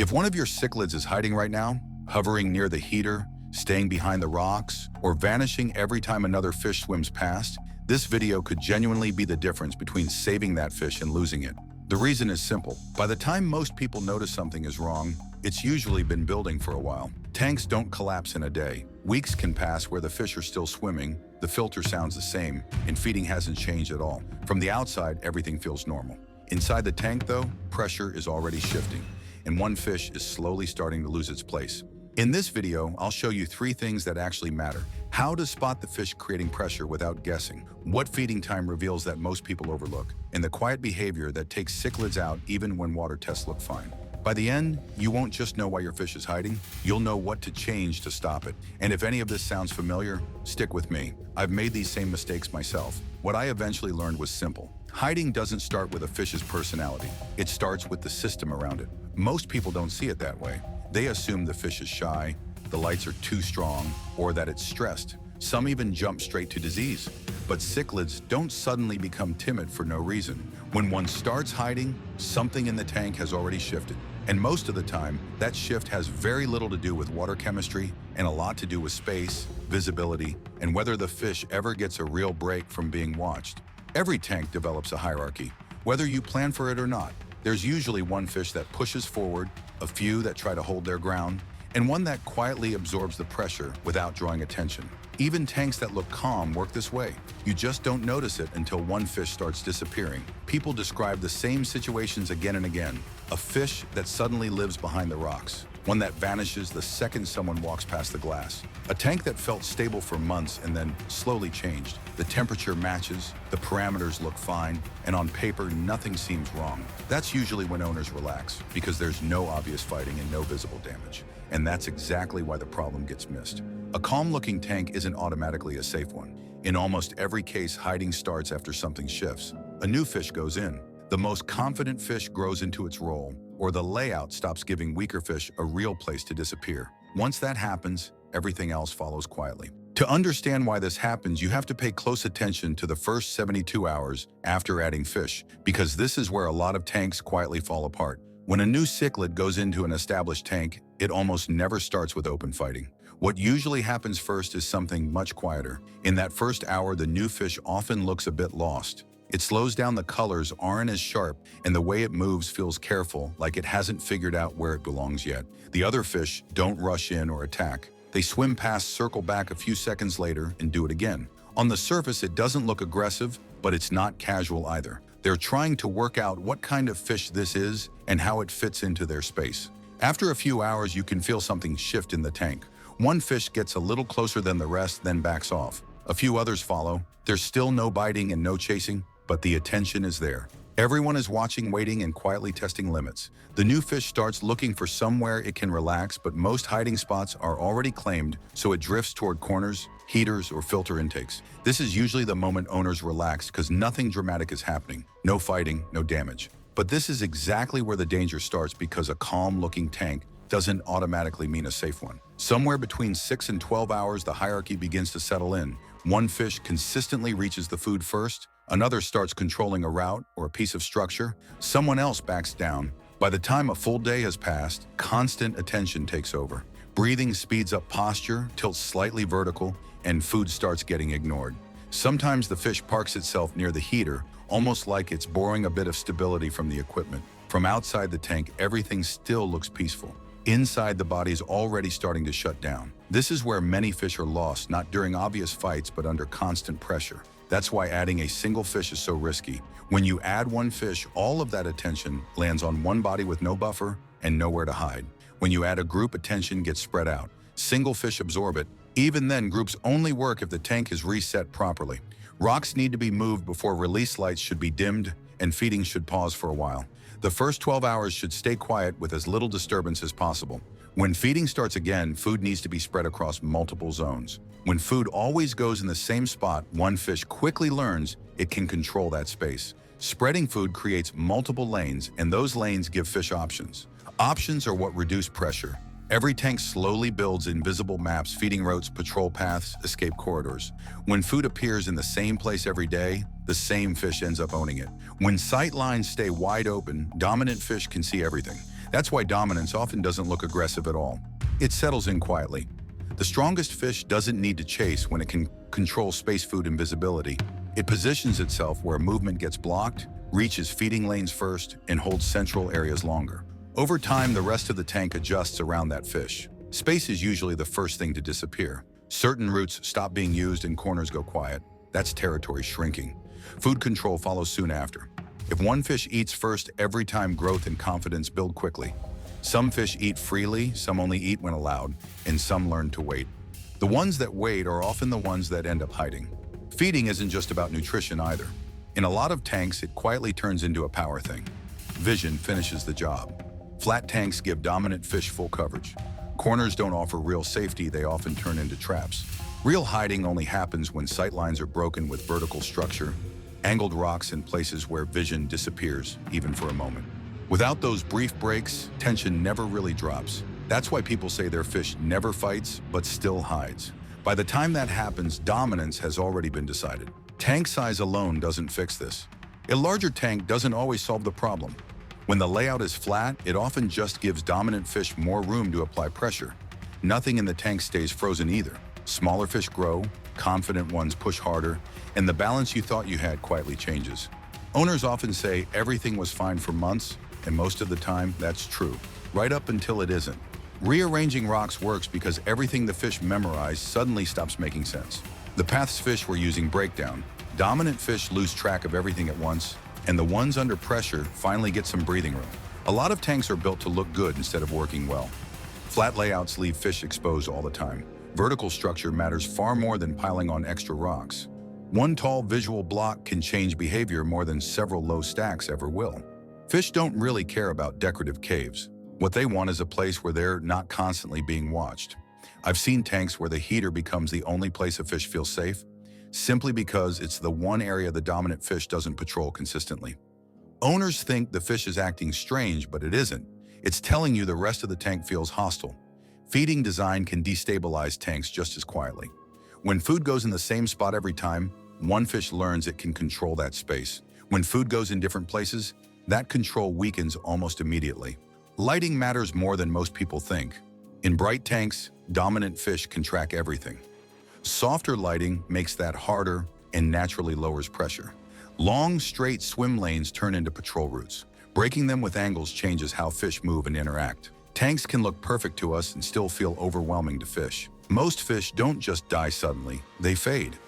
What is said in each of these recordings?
If one of your cichlids is hiding right now, hovering near the heater, staying behind the rocks, or vanishing every time another fish swims past, this video could genuinely be the difference between saving that fish and losing it. The reason is simple. By the time most people notice something is wrong, it's usually been building for a while. Tanks don't collapse in a day. Weeks can pass where the fish are still swimming, the filter sounds the same, and feeding hasn't changed at all. From the outside, everything feels normal. Inside the tank, though, pressure is already shifting, and one fish is slowly starting to lose its place. In this video, I'll show you 3 things that actually matter. How to spot the fish creating pressure without guessing, what feeding time reveals that most people overlook, and the quiet behavior that takes cichlids out even when water tests look fine. By the end, you won't just know why your fish is hiding, you'll know what to change to stop it. And if any of this sounds familiar, stick with me. I've made these same mistakes myself. What I eventually learned was simple. Hiding doesn't start with a fish's personality. It starts with the system around it. Most people don't see it that way. They assume the fish is shy, the lights are too strong, or that it's stressed. Some even jump straight to disease. But cichlids don't suddenly become timid for no reason. When one starts hiding, something in the tank has already shifted. And most of the time, that shift has very little to do with water chemistry and a lot to do with space, visibility, and whether the fish ever gets a real break from being watched. Every tank develops a hierarchy. Whether you plan for it or not, there's usually one fish that pushes forward, a few that try to hold their ground, and one that quietly absorbs the pressure without drawing attention. Even tanks that look calm work this way. You just don't notice it until one fish starts disappearing. People describe the same situations again and again. A fish that suddenly lives behind the rocks. One that vanishes the second someone walks past the glass. A tank that felt stable for months and then slowly changed. The temperature matches, the parameters look fine, and on paper, nothing seems wrong. That's usually when owners relax, because there's no obvious fighting and no visible damage. And that's exactly why the problem gets missed. A calm-looking tank isn't automatically a safe one. In almost every case, hiding starts after something shifts. A new fish goes in. The most confident fish grows into its role, or the layout stops giving weaker fish a real place to disappear. Once that happens, everything else follows quietly. To understand why this happens, you have to pay close attention to the first 72 hours after adding fish, because this is where a lot of tanks quietly fall apart. When a new cichlid goes into an established tank, it almost never starts with open fighting. What usually happens first is something much quieter. In that first hour, the new fish often looks a bit lost. It slows down, the colors aren't as sharp, and the way it moves feels careful, like it hasn't figured out where it belongs yet. The other fish don't rush in or attack. They swim past, circle back a few seconds later, and do it again. On the surface, it doesn't look aggressive, but it's not casual either. They're trying to work out what kind of fish this is and how it fits into their space. After a few hours, you can feel something shift in the tank. One fish gets a little closer than the rest, then backs off. A few others follow. There's still no biting and no chasing, but the attention is there. Everyone is watching, waiting, and quietly testing limits. The new fish starts looking for somewhere it can relax, but most hiding spots are already claimed, so it drifts toward corners, heaters, or filter intakes. This is usually the moment owners relax because nothing dramatic is happening. No fighting, no damage. But this is exactly where the danger starts, because a calm-looking tank doesn't automatically mean a safe one. Somewhere between 6 and 12 hours, the hierarchy begins to settle in. One fish consistently reaches the food first, another starts controlling a route or a piece of structure, someone else backs down. By the time a full day has passed, constant attention takes over. Breathing speeds up, posture tilts slightly vertical, and food starts getting ignored. Sometimes the fish parks itself near the heater, almost like it's borrowing a bit of stability from the equipment. From outside the tank, everything still looks peaceful. Inside, the body's already starting to shut down. This is where many fish are lost, not during obvious fights, but under constant pressure. That's why adding a single fish is so risky. When you add one fish, all of that attention lands on one body with no buffer and nowhere to hide. When you add a group, attention gets spread out. Single fish absorb it. Even then, groups only work if the tank is reset properly. Rocks need to be moved before release lights should be dimmed, and feeding should pause for a while. The first 12 hours should stay quiet with as little disturbance as possible. When feeding starts again, food needs to be spread across multiple zones. When food always goes in the same spot, one fish quickly learns it can control that space. Spreading food creates multiple lanes, and those lanes give fish options. Options are what reduce pressure. Every tank slowly builds invisible maps, feeding routes, patrol paths, escape corridors. When food appears in the same place every day, the same fish ends up owning it. When sight lines stay wide open, dominant fish can see everything. That's why dominance often doesn't look aggressive at all. It settles in quietly. The strongest fish doesn't need to chase when it can control space, food, and visibility. It positions itself where movement gets blocked, reaches feeding lanes first, and holds central areas longer. Over time, the rest of the tank adjusts around that fish. Space is usually the first thing to disappear. Certain routes stop being used and corners go quiet. That's territory shrinking. Food control follows soon after. If one fish eats first, every time growth and confidence build quickly. Some fish eat freely, some only eat when allowed, and some learn to wait. The ones that wait are often the ones that end up hiding. Feeding isn't just about nutrition either. In a lot of tanks, it quietly turns into a power thing. Vision finishes the job. Flat tanks give dominant fish full coverage. Corners don't offer real safety, they often turn into traps. Real hiding only happens when sight lines are broken with vertical structure, angled rocks in places where vision disappears, even for a moment. Without those brief breaks, tension never really drops. That's why people say their fish never fights, but still hides. By the time that happens, dominance has already been decided. Tank size alone doesn't fix this. A larger tank doesn't always solve the problem. When the layout is flat, it often just gives dominant fish more room to apply pressure. Nothing in the tank stays frozen either. Smaller fish grow, confident ones push harder, and the balance you thought you had quietly changes. Owners often say everything was fine for months, and most of the time, that's true, right up until it isn't. Rearranging rocks works because everything the fish memorized suddenly stops making sense. The paths fish were using break down. Dominant fish lose track of everything at once, and the ones under pressure finally get some breathing room. A lot of tanks are built to look good instead of working well. Flat layouts leave fish exposed all the time. Vertical structure matters far more than piling on extra rocks. One tall visual block can change behavior more than several low stacks ever will. Fish don't really care about decorative caves. What they want is a place where they're not constantly being watched. I've seen tanks where the heater becomes the only place a fish feels safe, simply because it's the one area the dominant fish doesn't patrol consistently. Owners think the fish is acting strange, but it isn't. It's telling you the rest of the tank feels hostile. Feeding design can destabilize tanks just as quietly. When food goes in the same spot every time, one fish learns it can control that space. When food goes in different places, that control weakens almost immediately. Lighting matters more than most people think. In bright tanks, dominant fish can track everything. Softer lighting makes that harder and naturally lowers pressure. Long, straight swim lanes turn into patrol routes. Breaking them with angles changes how fish move and interact. Tanks can look perfect to us and still feel overwhelming to fish. Most fish don't just die suddenly, they fade.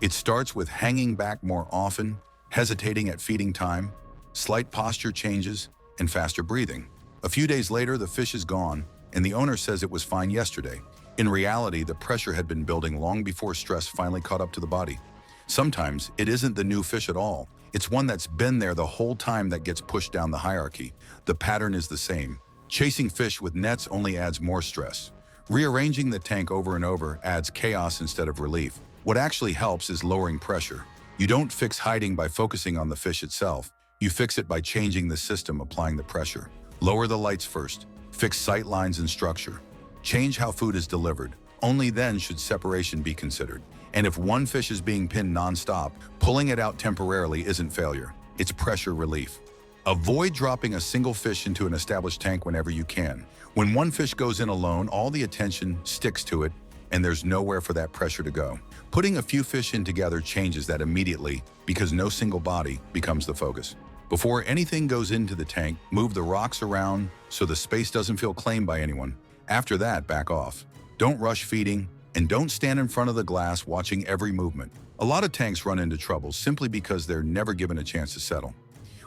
It starts with hanging back more often, hesitating at feeding time, slight posture changes, and faster breathing. A few days later, the fish is gone, and the owner says it was fine yesterday. In reality, the pressure had been building long before stress finally caught up to the body. Sometimes it isn't the new fish at all. It's one that's been there the whole time that gets pushed down the hierarchy. The pattern is the same. Chasing fish with nets only adds more stress. Rearranging the tank over and over adds chaos instead of relief. What actually helps is lowering pressure. You don't fix hiding by focusing on the fish itself. You fix it by changing the system, applying the pressure. Lower the lights first. Fix sight lines and structure. Change how food is delivered. Only then should separation be considered. And if one fish is being pinned non-stop, pulling it out temporarily isn't failure. It's pressure relief. Avoid dropping a single fish into an established tank whenever you can. When one fish goes in alone, all the attention sticks to it, and there's nowhere for that pressure to go. Putting a few fish in together changes that immediately because no single body becomes the focus. Before anything goes into the tank, move the rocks around so the space doesn't feel claimed by anyone. After that, back off. Don't rush feeding, and don't stand in front of the glass watching every movement. A lot of tanks run into trouble simply because they're never given a chance to settle.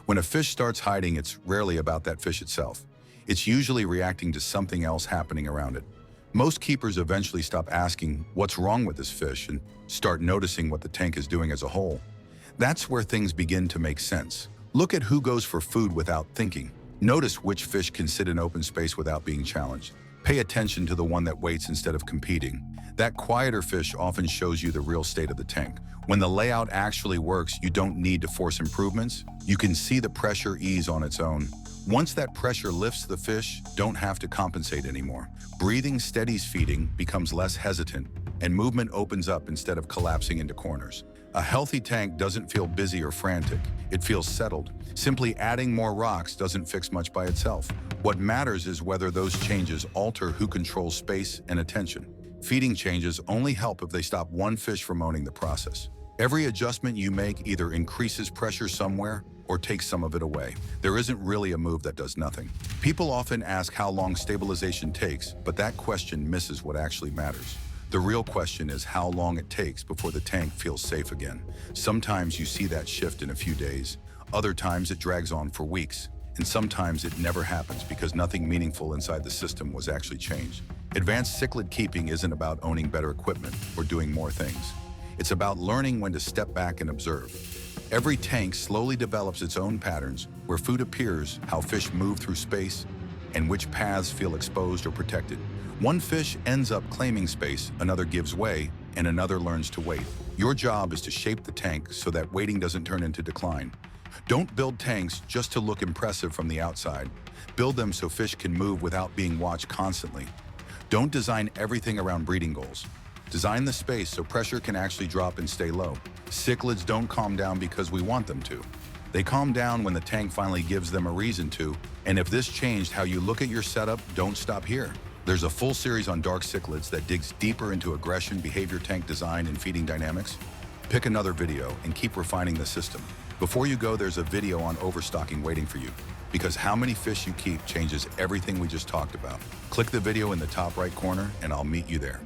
When a fish starts hiding, it's rarely about that fish itself. It's usually reacting to something else happening around it. Most keepers eventually stop asking what's wrong with this fish and start noticing what the tank is doing as a whole. That's where things begin to make sense. Look at who goes for food without thinking. Notice which fish can sit in open space without being challenged. Pay attention to the one that waits instead of competing. That quieter fish often shows you the real state of the tank. When the layout actually works, you don't need to force improvements. You can see the pressure ease on its own. Once that pressure lifts, the fish don't have to compensate anymore. Breathing steadies feeding, becomes less hesitant, and movement opens up instead of collapsing into corners. A healthy tank doesn't feel busy or frantic. It feels settled. Simply adding more rocks doesn't fix much by itself. What matters is whether those changes alter who controls space and attention. Feeding changes only help if they stop one fish from owning the process. Every adjustment you make either increases pressure somewhere or takes some of it away. There isn't really a move that does nothing. People often ask how long stabilization takes, but that question misses what actually matters. The real question is how long it takes before the tank feels safe again. Sometimes you see that shift in a few days. Other times it drags on for weeks. And sometimes it never happens because nothing meaningful inside the system was actually changed. Advanced cichlid keeping isn't about owning better equipment or doing more things. It's about learning when to step back and observe. Every tank slowly develops its own patterns where food appears, how fish move through space, and which paths feel exposed or protected. One fish ends up claiming space, another gives way, and another learns to wait. Your job is to shape the tank so that waiting doesn't turn into decline. Don't build tanks just to look impressive from the outside. Build them so fish can move without being watched constantly. Don't design everything around breeding goals. Design the space so pressure can actually drop and stay low. Cichlids don't calm down because we want them to. They calm down when the tank finally gives them a reason to, and if this changed how you look at your setup, don't stop here. There's a full series on dark cichlids that digs deeper into aggression, behavior, tank design, and feeding dynamics. Pick another video and keep refining the system. Before you go, there's a video on overstocking waiting for you, because how many fish you keep changes everything we just talked about. Click the video in the top right corner and I'll meet you there.